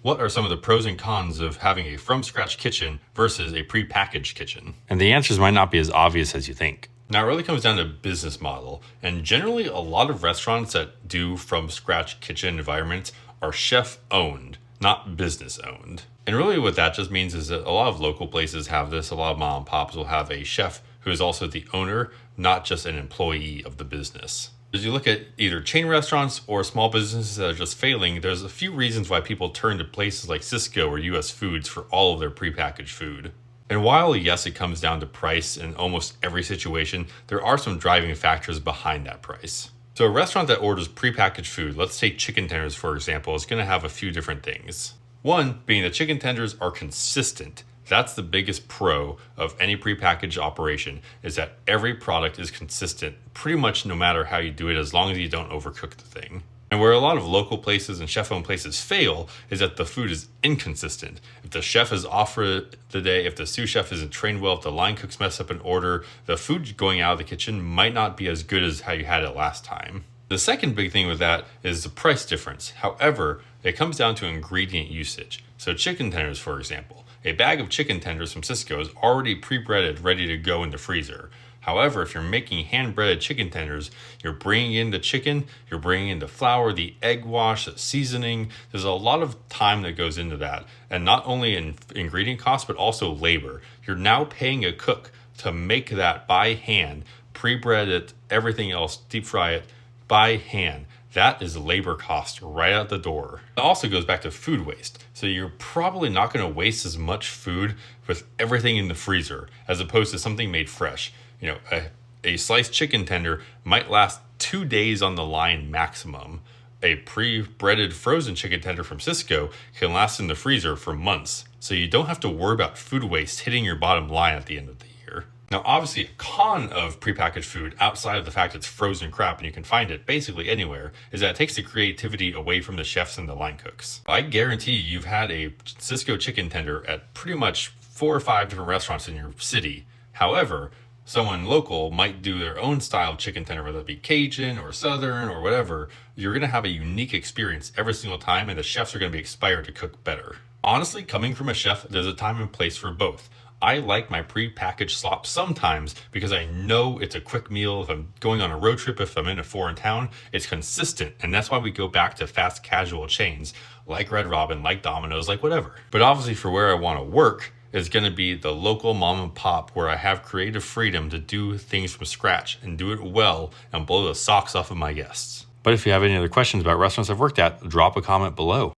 What are some of the pros and cons of having a from-scratch kitchen versus a pre-packaged kitchen? And the answers might not be as obvious as you think. Now, it really comes down to business model, and generally a lot of restaurants that do from-scratch kitchen environments are chef-owned, not business-owned. And really what that just means is that a lot of local places have this. A lot of mom and pops will have a chef who is also the owner, not just an employee of the business. As you look at either chain restaurants or small businesses that are just failing, there's a few reasons why people turn to places like Sysco or US Foods for all of their prepackaged food. And while, yes, it comes down to price in almost every situation, there are some driving factors behind that price. So a restaurant that orders prepackaged food, let's take chicken tenders for example, is going to have a few different things. One being that chicken tenders are consistent. That's the biggest pro of any prepackaged operation, is that every product is consistent pretty much no matter how you do it, as long as you don't overcook the thing. And where a lot of local places and chef-owned places fail is that the food is inconsistent. If the chef is off for the day, if the sous chef isn't trained well, if the line cooks mess up an order, the food going out of the kitchen might not be as good as how you had it last time. The second big thing with that is the price difference. However, it comes down to ingredient usage. So chicken tenders, for example. A bag of chicken tenders from Sysco is already pre-breaded, ready to go in the freezer. However, if you're making hand-breaded chicken tenders, you're bringing in the chicken, you're bringing in the flour, the egg wash, the seasoning. There's a lot of time that goes into that. And not only in ingredient costs, but also labor. You're now paying a cook to make that by hand, pre-bread it, everything else, deep fry it by hand. That is labor cost right out the door. It also goes back to food waste. So you're probably not going to waste as much food with everything in the freezer as opposed to something made fresh. You know, a sliced chicken tender might last 2 days on the line maximum. A pre-breaded frozen chicken tender from Sysco can last in the freezer for months. So you don't have to worry about food waste hitting your bottom line at the end of the year. Now, obviously, a con of prepackaged food, outside of the fact it's frozen crap and you can find it basically anywhere, is that it takes the creativity away from the chefs and the line cooks. I guarantee you've had a Sysco chicken tender at pretty much 4 or 5 different restaurants in your city. However, someone local might do their own style of chicken tender, whether it be Cajun or Southern or whatever. You're going to have a unique experience every single time, and the chefs are going to be inspired to cook better. Honestly, coming from a chef, there's a time and place for both. I like my pre-packaged slop sometimes because I know it's a quick meal. If I'm going on a road trip, if I'm in a foreign town, it's consistent. And that's why we go back to fast casual chains like Red Robin, like Domino's, like whatever. But obviously for where I want to work is going to be the local mom and pop where I have creative freedom to do things from scratch and do it well and blow the socks off of my guests. But if you have any other questions about restaurants I've worked at, drop a comment below.